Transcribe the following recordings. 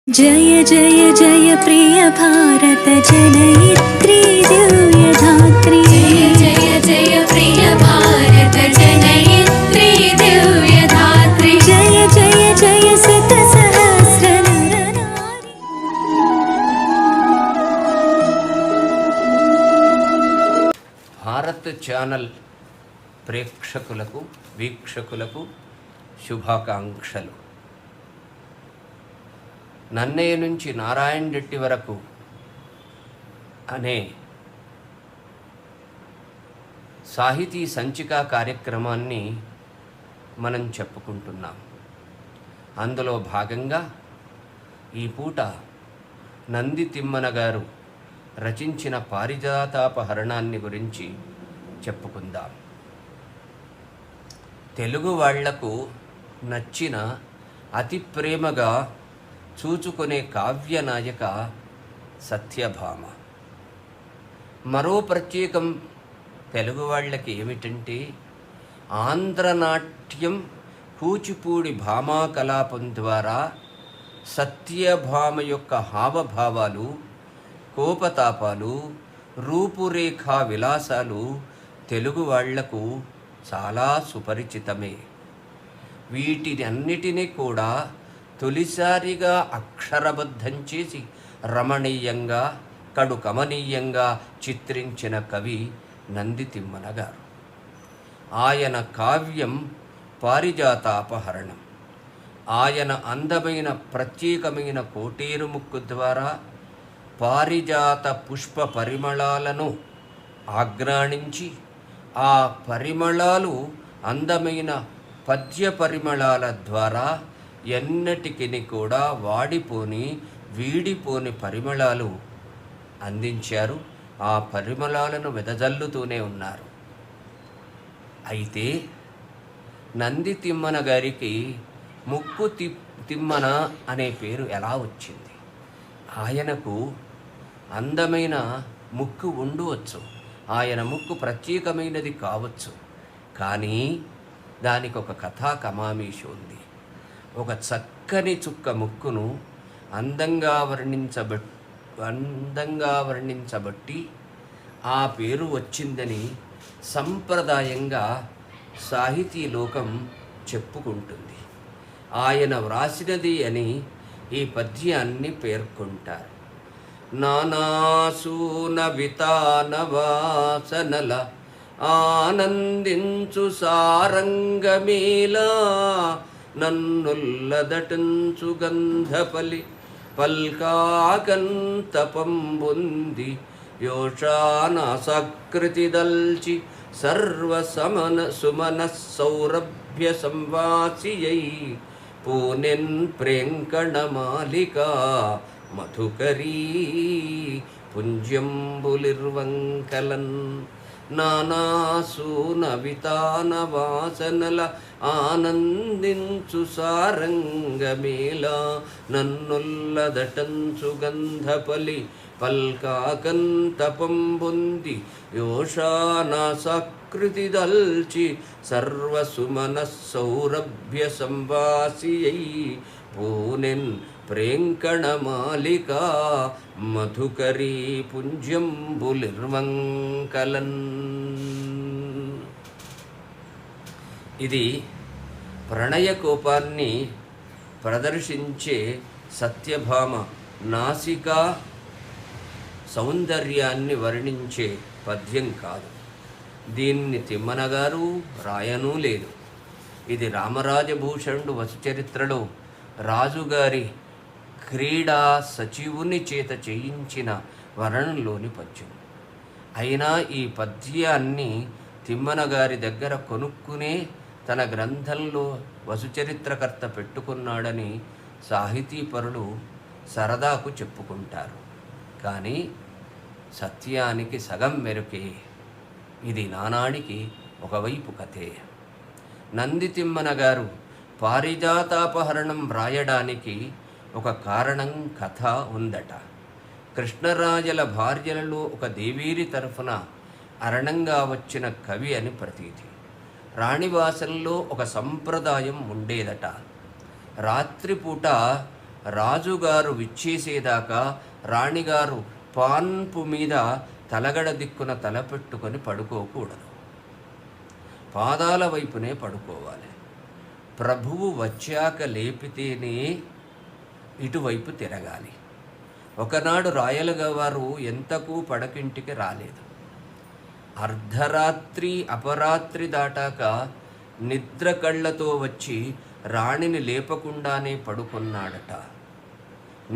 जय जय जय प्रिय भारत जनयित्री दिव्यधात्री। जय जय जय प्रिय भारत जनयित्री दिव्यधात्री। जय जय जय शत सहस्र नर नारी। భారత్ ఛానల్ ప్రేక్షకులకు వీక్షకులకు శుభాకాంక్షలు. నన్నయ్య నుంచి నారాయణ రెడ్డి వరకు అనే సాహితీ సంచికా కార్యక్రమాన్ని మనం చెప్పుకుంటున్నాం. అందులో భాగంగా ఈ పూట నంది తిమ్మన గారు రచించిన పారిజాతాపహరణాన్ని గురించి చెప్పుకుందాం. తెలుగు వాళ్లకు నచ్చిన అతి ప్రేమగా చూచుకునే కావ్యనాయక సత్యభామ. మరో ప్రత్యేకం తెలుగు వాళ్ళకి ఏమిటంటే ఆంధ్రనాట్యం కూచిపూడి భామా కలాపం ద్వారా సత్యభామ యొక్క హావభావాలు, కోపతాపాలు, రూపురేఖా విలాసాలు తెలుగు వాళ్లకు చాలా సుపరిచితమే. వీటిని అన్నిటినీ కూడా తొలిసారిగా అక్షరబద్ధం చేసి రమణీయంగా, కడు కమనీయంగా చిత్రించిన కవి నంది తిమ్మన గారు. ఆయన కావ్యం పారిజాతాపహరణం. ఆయన అందమైన ప్రత్యేకమైన కోటేరు ముక్కు ద్వారా పారిజాత పుష్ప పరిమళాలను ఆఘ్రాణించి ఆ పరిమళాలు అందమైన పద్య పరిమళాల ద్వారా ఎన్నటికి కూడా వాడిపోని వీడిపోని పరిమళాలు అందించారు. ఆ పరిమళాలను వెదజల్లుతూనే ఉన్నారు. అయితే నంది తిమ్మన గారికి ముక్కు తిమ్మన అనే పేరు ఎలా వచ్చింది? ఆయనకు అందమైన ముక్కు ఉండవచ్చు, ఆయన ముక్కు ప్రత్యేకమైనది కావచ్చు, కానీ దానికి ఒక కథా కమామీషి ఉంది. ఒక చక్కని చుక్క ముక్కును అందంగా వర్ణించబట్టి ఆ పేరు వచ్చిందని సంప్రదాయంగా సాహితీ లోకం చెప్పుకుంటుంది. ఆయన వ్రాసినది అని ఈ పద్యాన్ని పేర్కొంటారు. నానాసూన వితాన వాసనల ఆనందించు సారంగమేలా నన్నుల్లదటంచు గంధపలి పల్కాకంతపంబుంది యోషానాసకృతి దల్చి సర్వసమన సుమన సౌరభ్య సంవాసియై పూనెన్ ప్రేంకణమాలికా మధుకరీ పుంజంబులిర్వంకలన్. నానాసూన వితాన వాసనల ఆనందించు సారంగమేలా నన్నుల్లదటంచు గంధపలి పల్కాకంతపంబొంది యోషానాసకృతి దల్చి సర్వసుమన సౌరభ్య సంవాసియై పూనెన్ ప్రేంకణమాలికా మధుకరీ పుంజంబులిర్వంకలన్. ఇది ప్రణయకోపాన్ని ప్రదర్శించే సత్యభామ నాసికా సౌందర్యాన్ని వర్ణించే పద్యం కాదు. దీన్ని తిమ్మన గారు రాయనూ లేదు. ఇది రామరాజభూషణుడు వసుచరిత్రలో రాజుగారి క్రీడా సచివుని చేత చేయించిన వర్ణంలోని పద్యం. అయినా ఈ పద్యాన్ని తిమ్మన గారి దగ్గర కొనుక్కునే తన గ్రంథంలో వసుచరిత్రకర్త పెట్టుకున్నాడని సాహితీపరులు సరదాకు చెప్పుకుంటారు. కానీ సత్యానికి సగం మెరుకే. ఇది నానాడికి ఒకవైపు కథే. నంది తిమ్మన గారు పారిజాతాపహరణం వ్రాయడానికి ఒక కారణం, కథ ఉందట. కృష్ణరాజల భార్యలలో ఒక దేవీరి తరఫున అరణంగా వచ్చిన కవి అని ప్రతీతి. రాణివాసంలో ఒక సంప్రదాయం ఉండేదట. రాత్రిపూట రాజుగారు విచ్చేసేదాకా రాణిగారు పాన్పు మీద తలగడ దిక్కున తలపెట్టుకొని పడుకోకూడదు. పాదాల వైపునే పడుకోవాలి. ప్రభువు వచ్చాక లేపితేనే ఇటువైపు తిరగాలి. ఒకనాడు రాయలుగా వారు ఎంతకు పడకింటికి రాలేదు. అర్ధరాత్రి అపరాత్రి దాటాక నిద్ర కళ్ళతో వచ్చి రాణిని లేపకుండానే పడుకున్నాడట.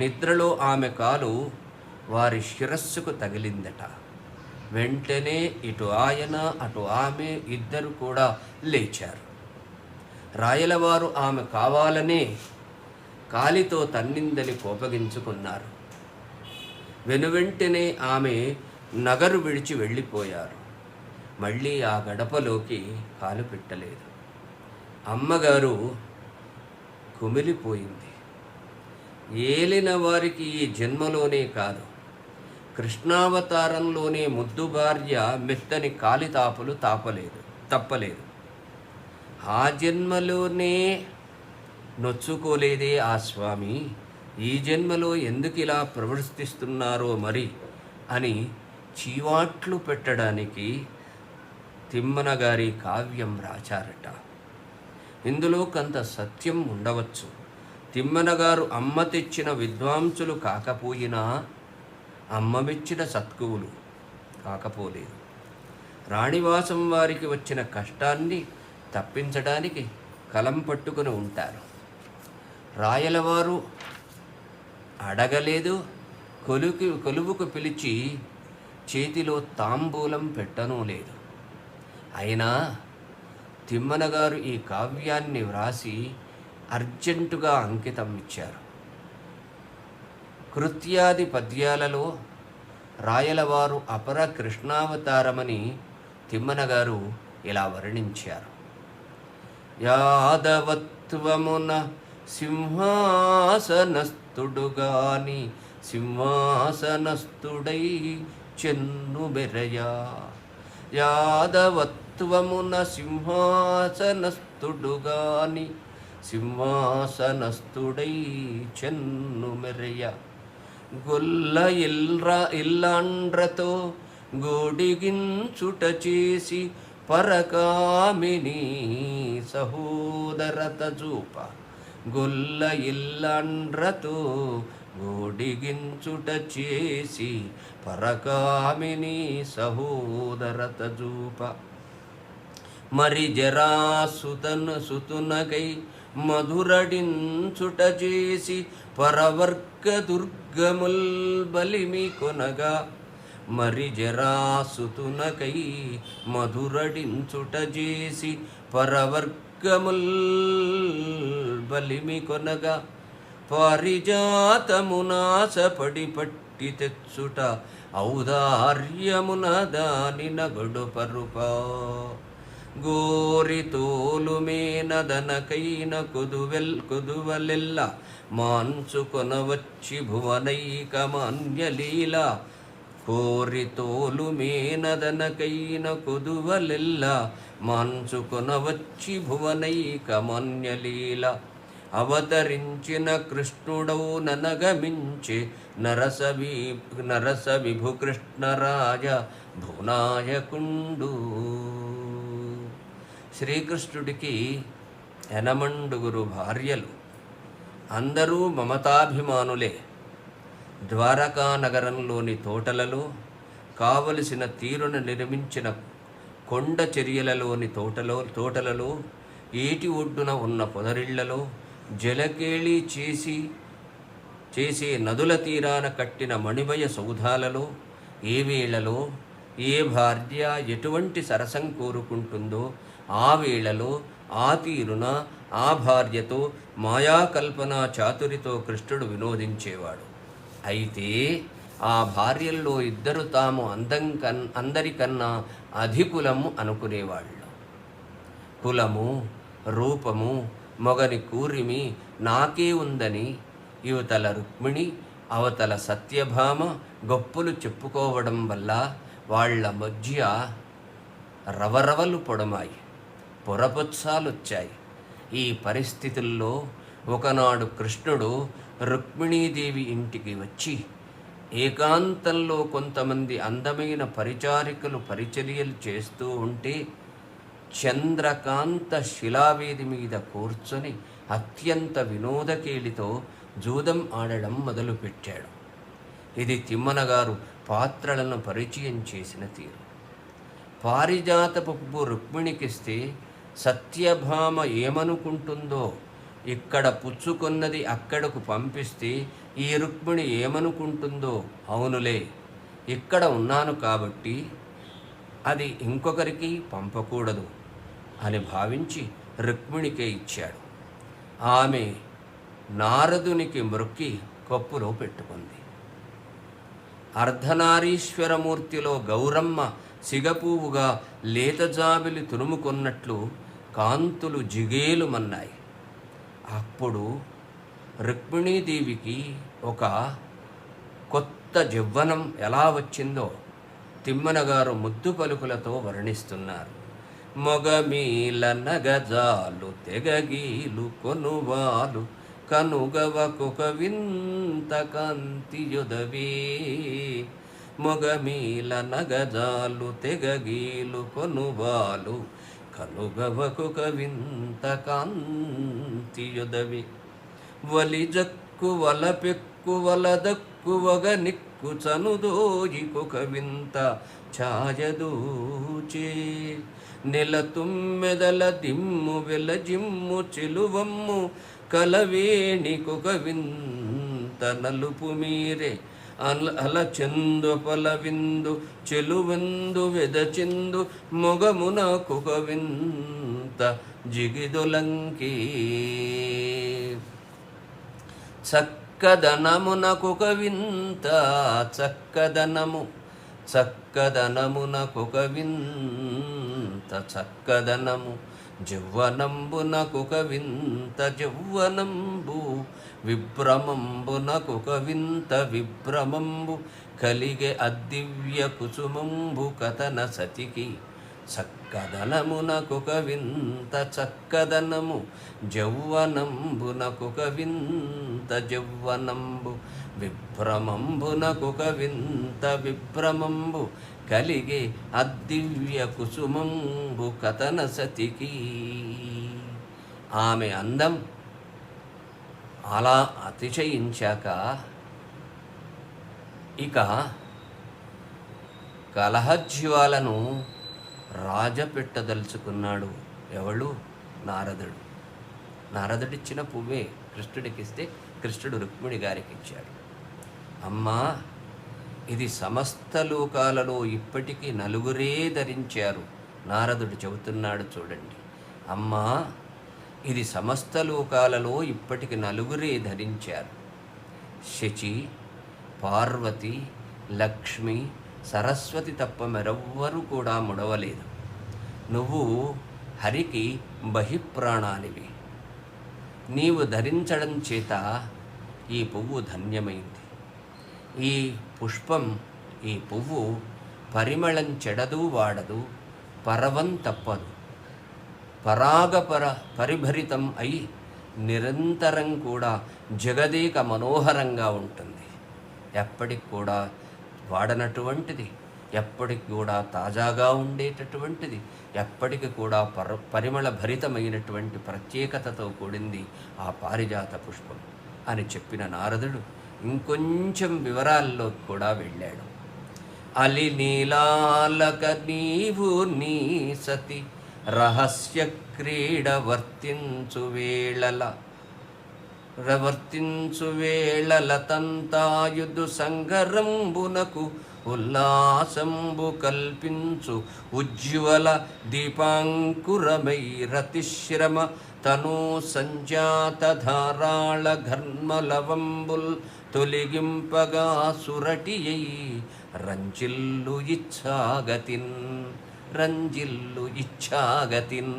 నిద్రలో ఆమె కాలు వారి శిరస్సుకు తగిలిందట. వెంటనే ఇటు ఆయన అటు ఆమె ఇద్దరు కూడా లేచారు. రాయలవారు ఆమె కావాలనే కాలితో తన్నిందని కోపగించుకున్నారు. వెనువెంటనే ఆమె నగరు విడిచి వెళ్ళిపోయారు. మళ్ళీ ఆ గడపలోకి కాలు పెట్టలేదు. అమ్మగారు కుమిలిపోయింది. ఏలిన వారికి ఈ జన్మలోనే కాదు, కృష్ణావతారంలోనే ముద్దు భార్య మెత్తని కాలితాపులు తప్పలేదు. ఆ జన్మలోనే నొచ్చుకోలేదే ఆ స్వామి, ఈ జన్మలో ఎందుకు ఇలా ప్రవర్తిస్తున్నారో మరి అని చీవాట్లు పెట్టడానికి తిమ్మన గారి కావ్యం రాచారట. ఇందులో కొంత సత్యం ఉండవచ్చు. తిమ్మన గారు అమ్మ తెచ్చిన విద్వాంసులు కాకపోయినా అమ్మ మెచ్చిన సత్కువులు కాకపోలేదు. రాణివాసం వారికి వచ్చిన కష్టాన్ని తప్పించడానికి కలం పట్టుకుని ఉంటారు. రాయలవారు అడగలేదు, కొలువుకు పిలిచి చేతిలో తాంబూలం పెట్టనూ లేదు. అయినా తిమ్మన గారు ఈ కావ్యాన్ని వ్రాసి అర్జెంటుగా అంకితం ఇచ్చారు. కృత్యాది పద్యాలలో రాయలవారు అపర కృష్ణావతారమని తిమ్మన గారు ఇలా వర్ణించారు. యాదవత్వమున సింహాసనస్థుడుగాని సింహాసనస్థుడై చెన్నుమెరయ. యాదవత్వమున సింహాసనస్థుడుగాని సింహాసనస్థుడై చెన్నుమెరయ. గొల్ల ఇల్లాండ్రతో గోడిగించుట చేసి పరకామిని సహోదరత చూప. గొల్ల ఇల్లాండ్రతో గోడిగించుట చేసి పరకామిని సహోదరత చూప. మరి సుతునకై మధురడించుట చేసి పరవర్గ దుర్గముల్ బలిమి కొనగా. మరి సుతునకై మధురడించుట చేసి పరవర్గముల్ బలిమి కొనగా. పారిజాతమునాసపడి పట్టి తెచ్చుట ఔదార్యమున దాని నగడు పరుపా. గోరి తోలు మేనదనకైన కొదువలెల్ల మాంచుకొనవచ్చి భువనైక మాన్యలీల. కోరి తోలు మేనదనకైన కొదువలెల్ల మాంచుకొనవచ్చి భువనైక మాన్యలీల. అవతరించిన కృష్ణుడౌ ననగమించే నరస విభు కృష్ణరాజ భునాయకుండు. శ్రీకృష్ణుడికి 8 భార్యలు. అందరూ మమతాభిమానులే. ద్వారకా నగరంలోని తోటలలో, కావలసిన తీరున నిర్మించిన కొండ చర్యలలోని తోటలలో, ఏటి ఒడ్డున ఉన్న పొదరిళ్లలో, జలకేళి చేసే నదుల తీరాన కట్టిన మణిమయ సౌధాలలో, ఏ వేళలో ఏ భార్య ఎటువంటి సరసం కోరుకుంటుందో ఆ వేళలో ఆ తీరున ఆ భార్యతో మాయాకల్పనా చాతురితో కృష్ణుడు వినోదించేవాడు. అయితే ఆ భార్యల్లో ఇద్దరు తాము అందరికన్నా అధికులము అనుకునేవాళ్ళు. కులము, రూపము, మొగని కూరిమి నాకే ఉందని యువతల రుక్మిణి, అవతల సత్యభామ గొప్పలు చెప్పుకోవడం వల్ల వాళ్ల మధ్య రవరవలు పొడమాయి, పొరపొత్సాలొచ్చాయి. ఈ పరిస్థితుల్లో ఒకనాడు కృష్ణుడు రుక్మిణీదేవి ఇంటికి వచ్చి ఏకాంతంలో కొంతమంది అందమైన పరిచారికలు పరిచర్యలు చేస్తూ ఉంటే చంద్రకాంత శిలావేది మీద కూర్చొని అత్యంత వినోదకేలితో జూదం ఆడడం మొదలుపెట్టాడు. ఇది తిమ్మన గారు పాత్రలను పరిచయం చేసిన తీరు. పారిజాతపు పువ్వు రుక్మిణికిస్తే సత్యభామ ఏమనుకుంటుందో, ఇక్కడ పుచ్చుకొన్నది అక్కడకు పంపిస్తే ఈ రుక్మిణి ఏమనుకుంటుందో, అవునులే ఇక్కడ ఉన్నాను కాబట్టి అది ఇంకొకరికి పంపకూడదు అని భావించి రుక్మిణికే ఇచ్చాడు. ఆమె నారదునికి మ్రొక్కి కప్పులో పెట్టుకుంది. అర్ధనారీశ్వరమూర్తిలో గౌరమ్మ సిగపువ్వుగా లేతజాబిలి తురుముకొన్నట్లు కాంతులు జిగేలుమన్నాయి. అప్పుడు రుక్మిణీదేవికి ఒక కొత్త యవ్వనం ఎలా వచ్చిందో తిమ్మన గారు ముద్దు పలుకులతో వర్ణిస్తున్నారు. మొగమీల నగజాలు తెగగీలు కొనువాలు కనుగవకొక వింత కాంతియుదవే. మొగమీల నగజాలు తెగగీలు కొనువాలు కనుగవకొక వింత కాంతియుదవే. వలిజక్కు వలపెక్కు వలదక్కువగ నిక్కు చనుదోయికొక వింత ఛాయదూచే. నెలతుమ్మెదల దిమ్ము వెలజిమ్ము చెలువమ్ము కలవేణికొక వింత నలుపు మీరే. అలచెందు పలవిందు చెలువెందు వెదచెందు మొగమునకొక వింత జిగిదొలంకే. చక్కదనమునకొక వింత చక్కదనము చక్కదనమునకొక వింత చక్కదనము. జవ్వనంబునకొక వింత జవ్వనంబు విభ్రమంబునకొక వింత విభ్రమంబు కలిగే అద్దివ్య కుసుమంబు కథన సతికి. చక్కదనమునకొక వింత చక్కదనము జవ్వనంబునకొక వింత జవ్వనంబు విభ్రమంబునకొక వింత విభ్రమంబు కలిగే అద్దివ్య కుసుమంబు కథన సతికి. ఆమె అందం అలా అతిశయించాక ఇక కలహజ్వాలను రాజపెట్టదలుచుకున్నాడు. ఎవడు? నారదుడు. నారదుడిచ్చిన పువ్వే కృష్ణుడికిస్తే కృష్ణుడు రుక్మిణి గారికి ఇచ్చాడు. అమ్మా, ఇది సమస్త లోకాలలో ఇప్పటికీ నలుగురే ధరించారు. నారదుడు చెబుతున్నాడు చూడండి. అమ్మా, ఇది సమస్త లోకాలలో ఇప్పటికి నలుగురే ధరించారు. శచి, పార్వతి, లక్ష్మి, సరస్వతి తప్ప మరెవ్వరూ కూడా ముడవలేదు. నువ్వు హరికి బహిప్రాణానివి. నీవు ధరించడం చేత ఈ పువ్వు ధన్యమైంది. ఈ పుష్పం, ఈ పువ్వు పరిమళం చెడదు, వాడదు, పరవం తప్పదు. పరిభరితం అయి నిరంతరం కూడా జగదేక మనోహరంగా ఉంటుంది. ఎప్పటికి కూడా వాడనటువంటిది, ఎప్పటికి కూడా తాజాగా ఉండేటటువంటిది, ఎప్పటికి కూడా పరిమళ భరితమైనటువంటి ప్రత్యేకతతో కూడింది ఆ పారిజాత పుష్పం అని చెప్పిన నారదుడు ఇంకొంచెం వివరాల్లో కూడా వెళ్ళాడు. అలి నీలాలక నీవు నీ సతి రహస్య క్రీడ వర్తించు వేళల తంతాయుధు సంగరంబునకు ఉల్లాసంబు కల్పించు ఉజ్వల దీపాంకురమై రతిశ్రమ తను సంజాత ధారాళ ఘర్మలవంబుల్ తొలగింపగా సురటియై రంజిల్లు ఇచ్ఛాగతిన్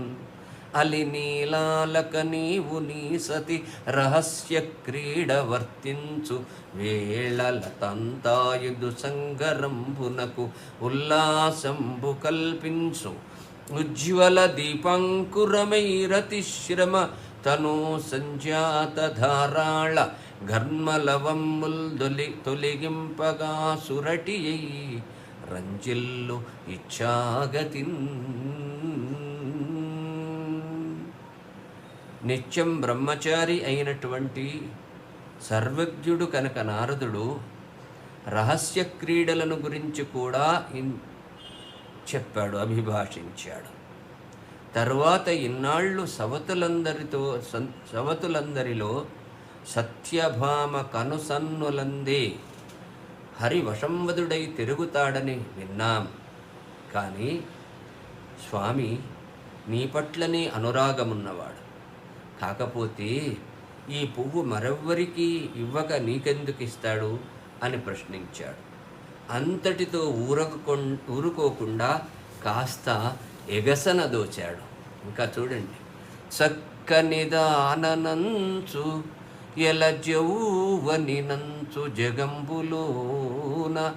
అలి నీలాలక నీవు నీ సతి రహస్య క్రీడ వర్తించు వేళల తంతాయుధు సంగరంబునకు ఉల్లాసంబు కల్పించు ఉజ్వల దీపాంకురమై రతిశ్రమ తను సంజాత ధారాళ ఘర్మలవమ్ముల్ తొలగింపగా సురటియై రంజిల్లు ఇచ్చాగతిన్. నిత్యం బ్రహ్మచారి అయినటువంటి సర్వజ్ఞుడు కనుక నారదుడు రహస్య క్రీడలను గురించి కూడా చెప్పాడు, అభిభాషించాడు. తరువాత ఇన్నాళ్ళు సవతులందరిలో సత్యభామ కనుసన్నులందే హరివశంవదుడై తిరుగుతాడని విన్నాం. కానీ స్వామి నీ పట్లనే అనురాగమున్నవాడు. కాకపోతే ఈ పువ్వు మరెవ్వరికీ ఇవ్వక నీకెందుకు ఇస్తాడు అని ప్రశ్నించాడు. అంతటితో ఊరుకోకుండా కాస్త ఎగసన దోచాడు. ఇంకా చూడండి, చక్కనిదాననంచు ఎలజౌవనినంచు జగంబులోన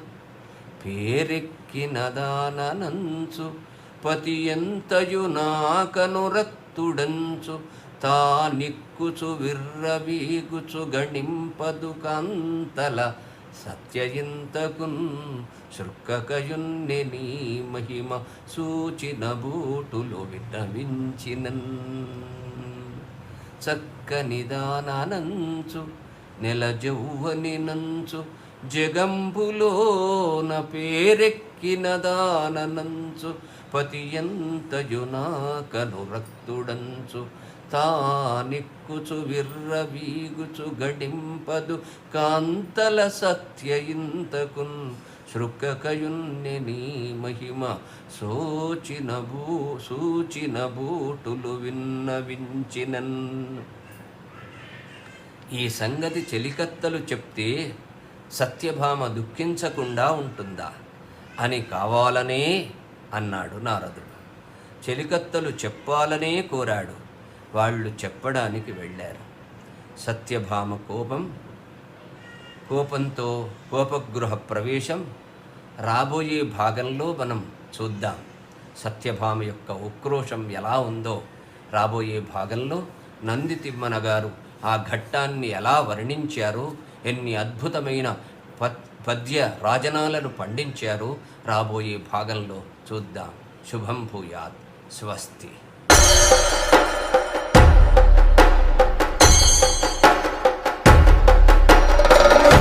పేరెక్కినదాననంచు పతియంతయు నాకనురక్తుడంచు తానిక్కుచు విర్రవీగుచు గణింపదు కాంతల సత్యయింతకున్ శృక్కకయున్నె నీ మహిమ సూచిన బూటులు విన్నవించినన్. చక్కనిదానంచు నెలజౌవనినంచు జగంబులోన పేరెక్కినదానంచు పతియంతయు నాకనురక్తుడంచు తానిక్కుచు విర్రవీగుచు గడింపదు కాంతల సత్యయింతకున్ శృక్కకయున్నె నీ మహిమ సూచిన బూటులు విన్నవించినన్. ఈ సంగతి చెలికత్తలు చెప్తే సత్యభామ దుఃఖించకుండా ఉంటుందా అని కావాలనే అన్నాడు నారదుడు. చెలికత్తలు చెప్పాలనే కోరాడు. వాళ్ళు చెప్పడానికి వెళ్ళారు. సత్యభామ కోపంతో కోపగృహ ప్రవేశం రాబోయే భాగంలో మనం చూద్దాం. సత్యభామ యొక్క ఉక్రోషం ఎలా ఉందో రాబోయే భాగంలో నంది తిమ్మన గారు ఆ ఘట్టాన్ని ఎలా వర్ణించారో, ఎన్ని అద్భుతమైన పద్య రాజనాలను పండించారో రాబోయే భాగంలో చూద్దాం. శుభం భూయాత్. స్వస్తి.